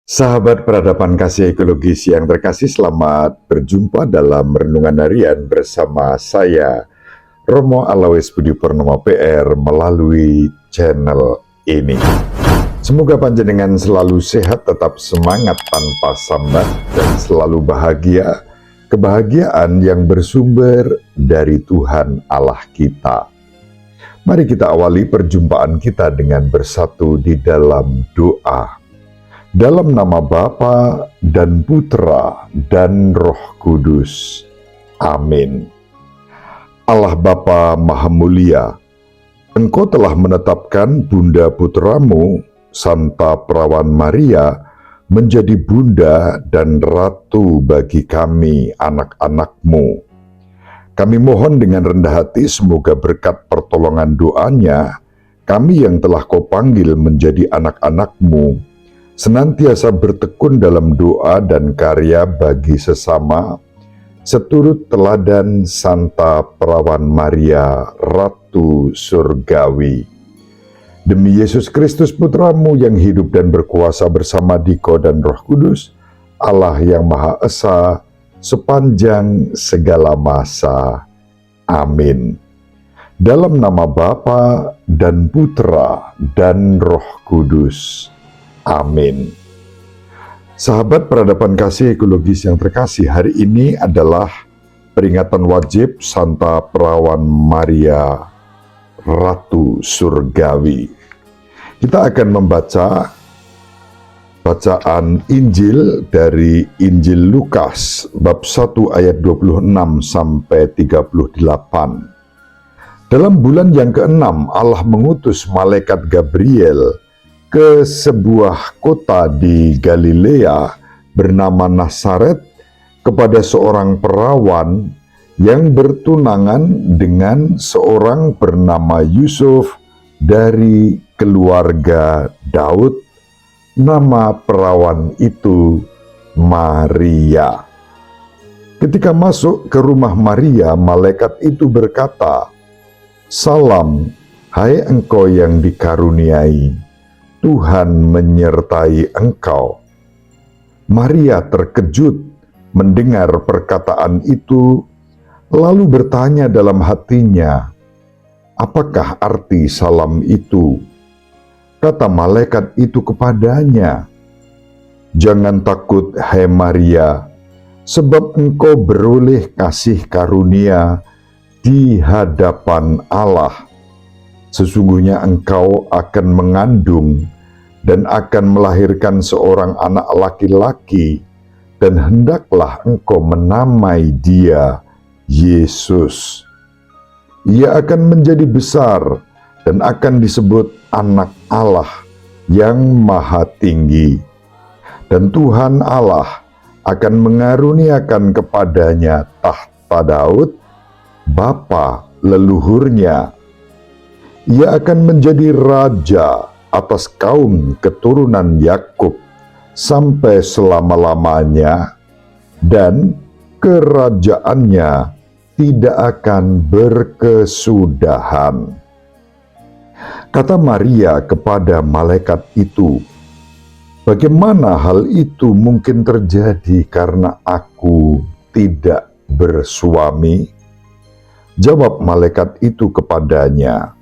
Sahabat peradaban kasih ekologis yang terkasih, selamat berjumpa dalam Renungan Harian bersama saya, Romo Alawis Budi Purnomo PR, melalui channel ini. Semoga panjenengan selalu sehat, tetap semangat tanpa sambat, dan selalu bahagia, kebahagiaan yang bersumber dari Tuhan Allah kita. Mari kita awali perjumpaan kita dengan bersatu di dalam doa. Dalam nama Bapa dan Putra dan Roh Kudus. Amin. Allah Bapa Maha Mulia, Engkau telah menetapkan Bunda Putramu, Santa Perawan Maria, menjadi Bunda dan Ratu bagi kami, anak-anak-Mu. Kami mohon dengan rendah hati, semoga berkat pertolongan doanya, kami yang telah Kau panggil menjadi anak-anak-Mu, senantiasa bertekun dalam doa dan karya bagi sesama, seturut teladan Santa Perawan Maria, Ratu Surgawi. Demi Yesus Kristus Putramu yang hidup dan berkuasa bersama Dikau dan Roh Kudus, Allah yang Maha Esa, sepanjang segala masa. Amin. Dalam nama Bapa dan Putra dan Roh Kudus. Amin. Sahabat peradaban kasih ekologis yang terkasih, hari ini adalah peringatan wajib Santa Perawan Maria, Ratu Surgawi. Kita akan membaca bacaan Injil dari Injil Lukas bab 1 ayat 26 sampai 38. Dalam bulan yang ke-6, Allah mengutus malaikat Gabriel ke sebuah kota di Galilea bernama Nazaret kepada seorang perawan yang bertunangan dengan seorang bernama Yusuf dari keluarga Daud. Nama perawan itu Maria. Ketika masuk ke rumah Maria, malaikat itu berkata, "Salam, hai engkau yang dikaruniai, Tuhan menyertai engkau." Maria terkejut mendengar perkataan itu, lalu bertanya dalam hatinya, "Apakah arti salam itu?" Kata malaikat itu kepadanya, "Jangan takut, hai Maria, sebab engkau beroleh kasih karunia di hadapan Allah. Sesungguhnya engkau akan mengandung dan akan melahirkan seorang anak laki-laki, dan hendaklah engkau menamai dia Yesus. Ia akan menjadi besar dan akan disebut Anak Allah yang Maha Tinggi. Dan Tuhan Allah akan mengaruniakan kepadanya tahta Daud, bapa leluhurnya. Ia akan menjadi raja atas kaum keturunan Yakub sampai selama-lamanya, dan kerajaannya tidak akan berkesudahan." Kata Maria kepada malaikat itu, "Bagaimana hal itu mungkin terjadi karena aku tidak bersuami?" Jawab malaikat itu kepadanya,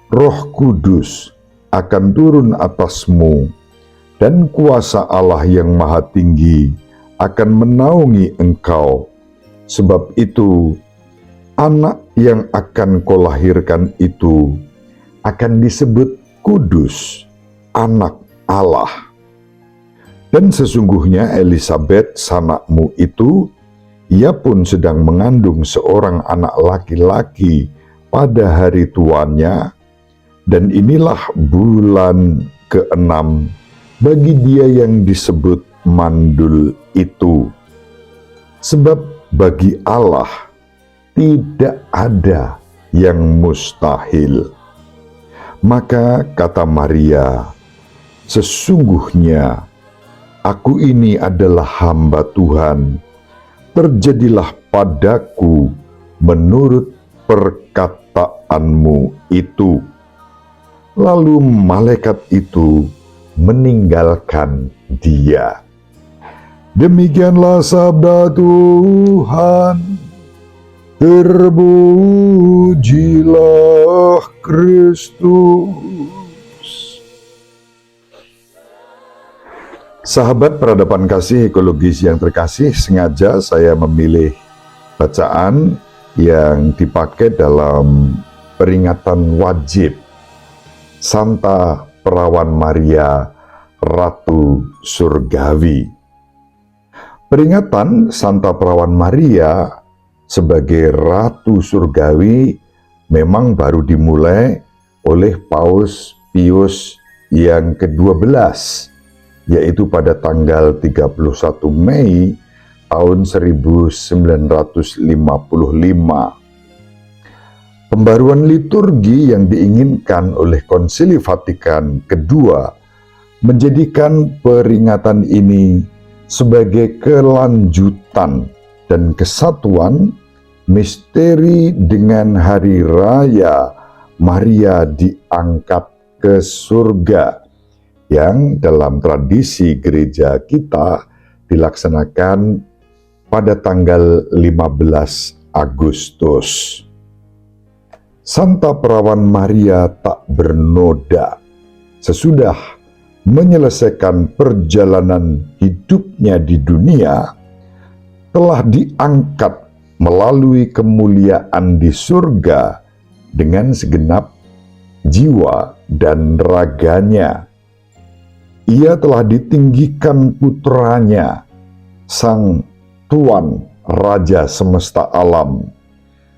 "Roh Kudus akan turun atasmu, dan kuasa Allah yang Maha Tinggi akan menaungi engkau. Sebab itu, anak yang akan kau lahirkan itu akan disebut Kudus, Anak Allah. Dan sesungguhnya Elisabet, sanakmu itu, ia pun sedang mengandung seorang anak laki-laki pada hari tuanya, dan inilah bulan ke-6 bagi dia yang disebut mandul itu. Sebab bagi Allah tidak ada yang mustahil." Maka kata Maria, "Sesungguhnya aku ini adalah hamba Tuhan, terjadilah padaku menurut perkataanmu itu." Lalu malaikat itu meninggalkan Dia. Demikianlah sabda Tuhan. Terpujilah Kristus. Sahabat peradaban kasih ekologis yang terkasih, sengaja saya memilih bacaan yang dipakai dalam peringatan wajib Santa Perawan Maria Ratu Surgawi. Peringatan Santa Perawan Maria sebagai Ratu Surgawi memang baru dimulai oleh Paus Pius yang ke-12, yaitu pada tanggal 31 Mei tahun 1955. Pembaruan liturgi yang diinginkan oleh Konsili Vatikan kedua menjadikan peringatan ini sebagai kelanjutan dan kesatuan misteri dengan hari raya Maria diangkat ke surga yang dalam tradisi gereja kita dilaksanakan pada tanggal 15 Agustus. Santa Perawan Maria tak bernoda sesudah menyelesaikan perjalanan hidupnya di dunia, telah diangkat melalui kemuliaan di surga dengan segenap jiwa dan raganya. Ia telah ditinggikan putranya, Sang Tuan Raja semesta alam,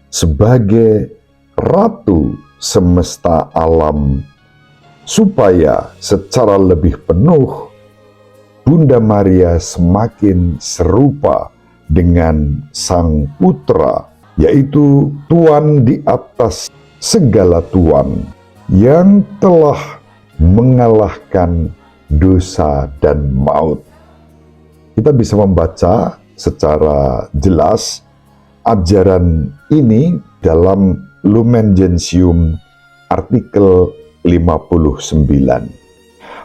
sebagai Ratu semesta alam, supaya secara lebih penuh Bunda Maria semakin serupa dengan Sang Putra, yaitu Tuan di atas segala Tuan, yang telah mengalahkan dosa dan maut. Kita bisa membaca secara jelas ajaran ini dalam Lumen Gentium artikel 59.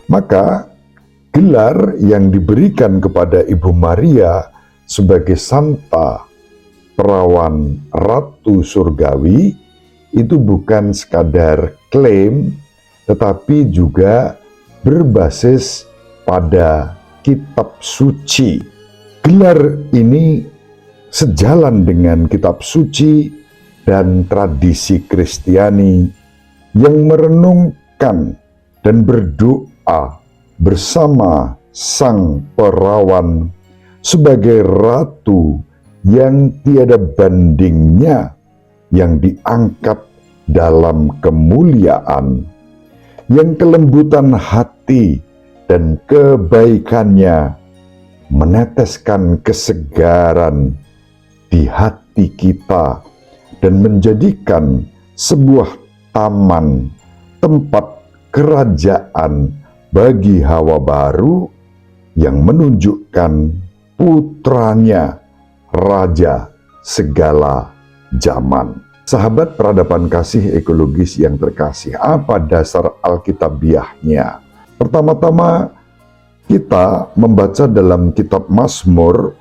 Maka gelar yang diberikan kepada Ibu Maria sebagai Santa Perawan Ratu Surgawi itu bukan sekadar klaim, tetapi juga berbasis pada kitab suci. Gelar ini sejalan dengan kitab suci dan tradisi Kristiani yang merenungkan dan berdoa bersama Sang Perawan sebagai Ratu yang tiada bandingnya, yang diangkat dalam kemuliaan, yang kelembutan hati dan kebaikannya meneteskan kesegaran di hati kita dan menjadikan sebuah taman, tempat kerajaan bagi Hawa baru yang menunjukkan putranya, Raja segala zaman. Sahabat peradaban kasih ekologis yang terkasih, apa dasar Alkitabiahnya? Pertama-tama kita membaca dalam kitab Mazmur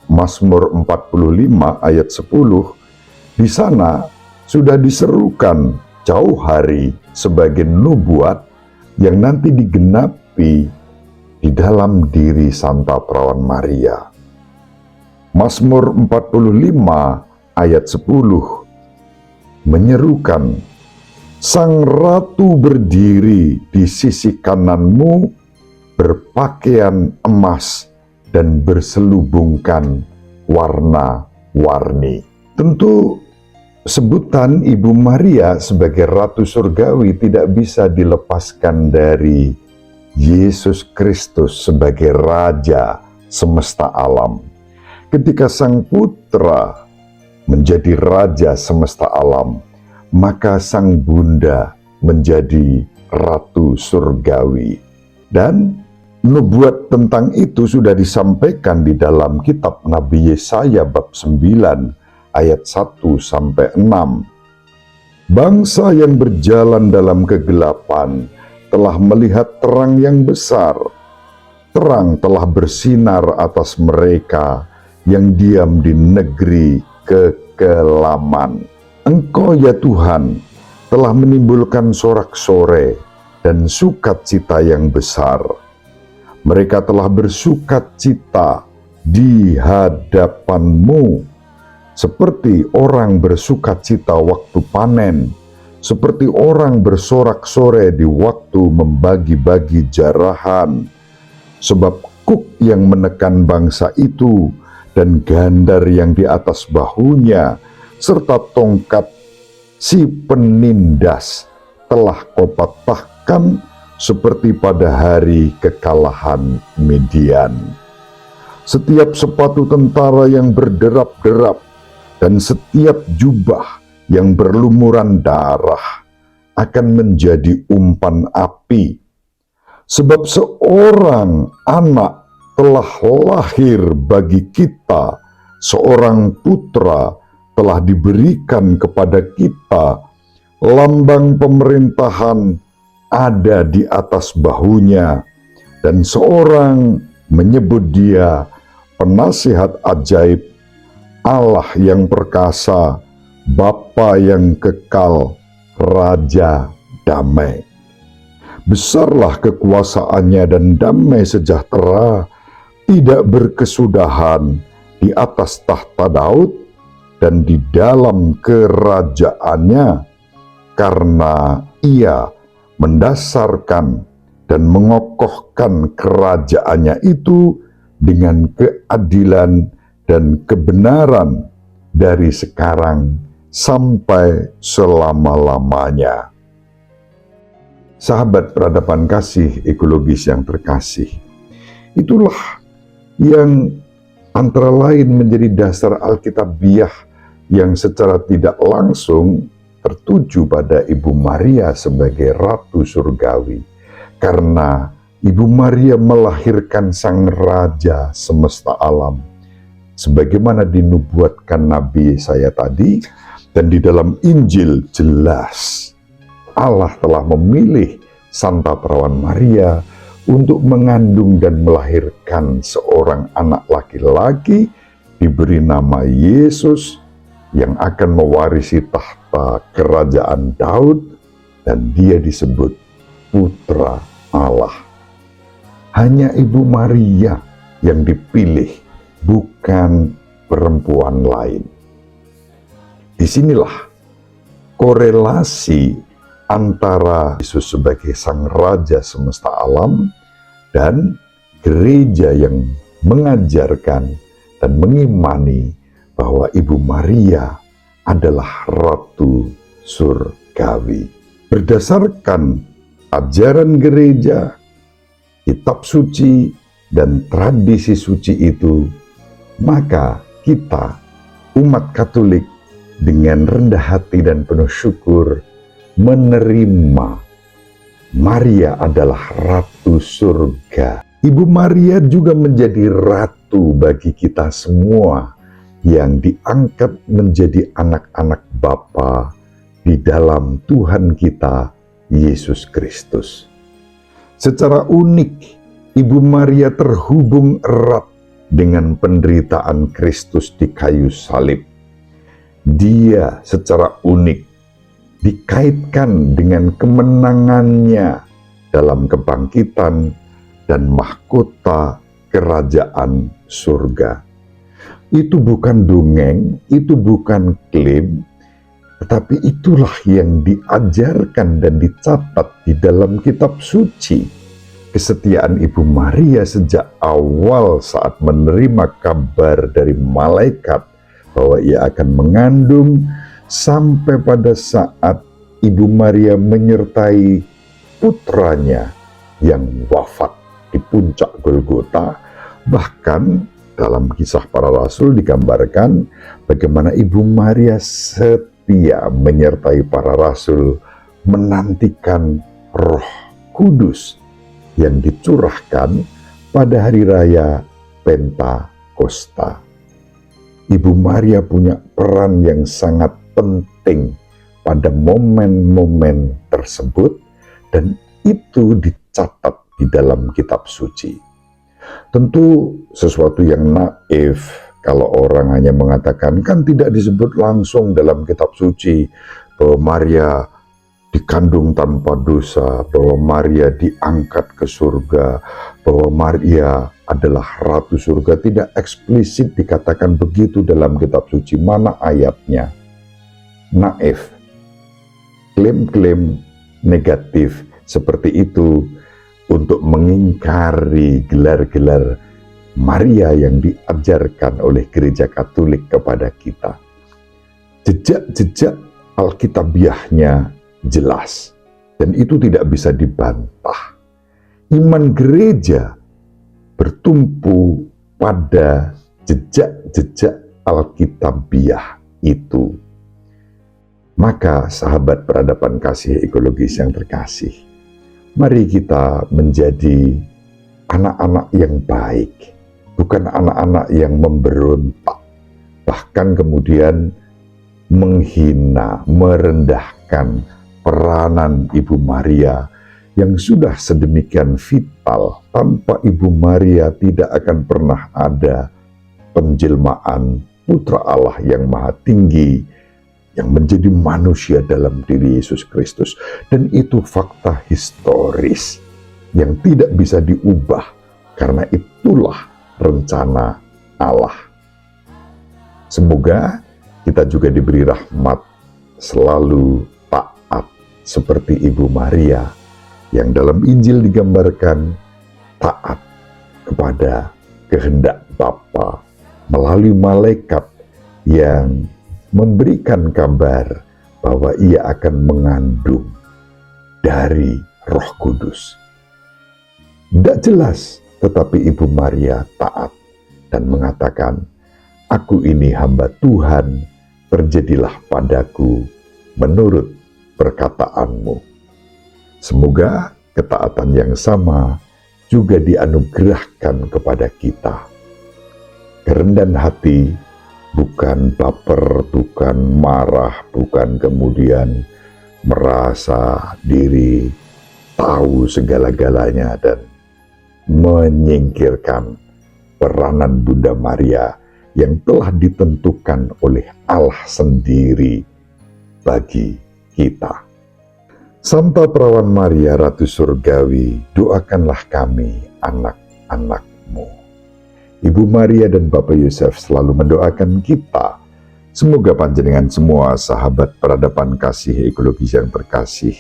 45 ayat 10. Di sana sudah diserukan jauh hari sebagai nubuat yang nanti digenapi di dalam diri Santa Perawan Maria. Mazmur 45 ayat 10 menyerukan, Sang Ratu berdiri di sisi kananmu, berpakaian emas dan berselubungkan warna-warni. Tentu sebutan Ibu Maria sebagai Ratu Surgawi tidak bisa dilepaskan dari Yesus Kristus sebagai Raja semesta alam. Ketika Sang Putra menjadi Raja semesta alam, maka Sang Bunda menjadi Ratu Surgawi. Dan nubuat tentang itu sudah disampaikan di dalam kitab Nabi Yesaya bab 9 ayat 1-6. Bangsa yang berjalan dalam kegelapan telah melihat terang yang besar. Terang telah bersinar atas mereka yang diam di negeri kekelaman. Engkau ya Tuhan telah menimbulkan sorak-sore dan sukacita yang besar. Mereka telah bersukacita di hadapan-Mu, seperti orang bersukacita waktu panen, seperti orang bersorak-sore di waktu membagi-bagi jarahan. Sebab kuk yang menekan bangsa itu dan gandar yang di atas bahunya, serta tongkat si penindas telah Kau patahkan seperti pada hari kekalahan Midian. Setiap sepatu tentara yang berderap-derap dan setiap jubah yang berlumuran darah akan menjadi umpan api. Sebab seorang anak telah lahir bagi kita, seorang putra telah diberikan kepada kita, lambang pemerintahan ada di atas bahunya, dan seorang menyebut dia penasihat ajaib, Allah yang perkasa, Bapa yang kekal, Raja damai. Besarlah kekuasaannya dan damai sejahtera tidak berkesudahan di atas tahta Daud dan di dalam kerajaannya, karena ia mendasarkan dan mengokohkan kerajaannya itu dengan keadilan dan kebenaran dari sekarang sampai selama-lamanya. Sahabat peradaban kasih ekologis yang terkasih, itulah yang antara lain menjadi dasar Alkitabiah yang secara tidak langsung tertuju pada Ibu Maria sebagai Ratu Surgawi. Karena Ibu Maria melahirkan Sang Raja semesta alam, sebagaimana dinubuatkan Nabi Yesaya tadi, dan di dalam Injil jelas Allah telah memilih Santa Perawan Maria untuk mengandung dan melahirkan seorang anak laki-laki diberi nama Yesus yang akan mewarisi tahta kerajaan Daud, dan dia disebut Putra Allah. Hanya Ibu Maria yang dipilih, bukan perempuan lain. Disinilah korelasi antara Yesus sebagai Sang Raja semesta alam dan gereja yang mengajarkan dan mengimani bahwa Ibu Maria adalah Ratu Surgawi. Berdasarkan ajaran gereja, kitab suci, dan tradisi suci itu, maka kita, umat Katolik, dengan rendah hati dan penuh syukur menerima Maria adalah Ratu Surga. Ibu Maria juga menjadi ratu bagi kita semua yang diangkat menjadi anak-anak Bapa di dalam Tuhan kita Yesus Kristus. Secara unik, Ibu Maria terhubung erat dengan penderitaan Kristus di kayu salib. Dia secara unik dikaitkan dengan kemenangannya dalam kebangkitan dan mahkota kerajaan surga. Itu bukan dongeng, itu bukan klaim, tetapi itulah yang diajarkan dan dicatat di dalam kitab suci. Kesetiaan Ibu Maria sejak awal saat menerima kabar dari malaikat bahwa ia akan mengandung, sampai pada saat Ibu Maria menyertai putranya yang wafat di puncak Golgota. Bahkan dalam Kisah Para Rasul digambarkan bagaimana Ibu Maria setia menyertai para rasul menantikan Roh Kudus yang dicurahkan pada hari raya Pentakosta. Ibu Maria punya peran yang sangat penting pada momen-momen tersebut, dan itu dicatat di dalam kitab suci. Tentu sesuatu yang naif kalau orang hanya mengatakan, kan tidak disebut langsung dalam kitab suci bahwa Maria dikandung tanpa dosa, bahwa Maria diangkat ke surga, bahwa Maria adalah ratu surga. Tidak eksplisit dikatakan begitu dalam kitab suci. Mana ayatnya? Naif. Klaim-klaim negatif seperti itu untuk mengingkari gelar-gelar Maria yang diajarkan oleh Gereja Katolik kepada kita. Jejak-jejak alkitabiahnya jelas, dan itu tidak bisa dibantah. Iman gereja bertumpu pada jejak-jejak alkitabiah itu. Maka sahabat peradaban kasih ekologis yang terkasih, mari kita menjadi anak-anak yang baik, bukan anak-anak yang memberontak, bahkan kemudian menghina, merendahkan peranan Ibu Maria yang sudah sedemikian vital. Tanpa Ibu Maria tidak akan pernah ada penjelmaan Putra Allah yang Maha Tinggi yang menjadi manusia dalam diri Yesus Kristus. Dan itu fakta historis yang tidak bisa diubah, karena itulah rencana Allah. Semoga kita juga diberi rahmat selalu taat seperti Ibu Maria yang dalam Injil digambarkan taat kepada kehendak Bapa melalui malaikat yang memberikan kabar bahwa ia akan mengandung dari Roh Kudus. Tidak jelas, tetapi Ibu Maria taat dan mengatakan, "Aku ini hamba Tuhan, terjadilah padaku menurut perkataanmu." Semoga ketaatan yang sama juga dianugerahkan kepada kita. Kerendahan hati, bukan baper, bukan marah, bukan kemudian merasa diri tahu segala-galanya dan menyingkirkan peranan Bunda Maria yang telah ditentukan oleh Allah sendiri bagi kita. Santa Perawan Maria Ratu Surgawi, doakanlah kami anak-anak-Mu. Ibu Maria dan Bapak Yosef selalu mendoakan kita. Semoga panjenengan semua sahabat peradaban kasih ekologis yang terkasih,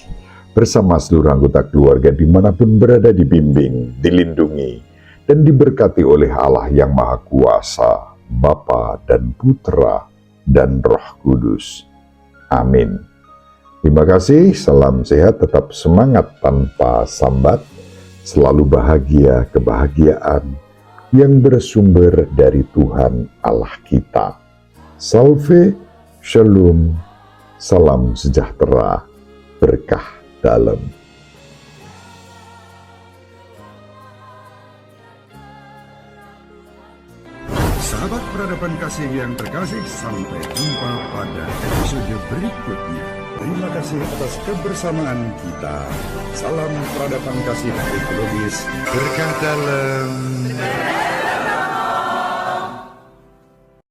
bersama seluruh anggota keluarga dimanapun berada, dibimbing, dilindungi, dan diberkati oleh Allah yang Maha Kuasa, Bapa dan Putra dan Roh Kudus. Amin. Terima kasih, salam sehat, tetap semangat tanpa sambat, selalu bahagia, kebahagiaan yang bersumber dari Tuhan Allah kita. Salve, Shalom, salam sejahtera, berkah dalam. Sahabat peradaban kasih yang terkasih, sampai jumpa pada episode berikutnya. Terima kasih atas kebersamaan kita. Salam peradaban kasih ekologis, berkah dalam.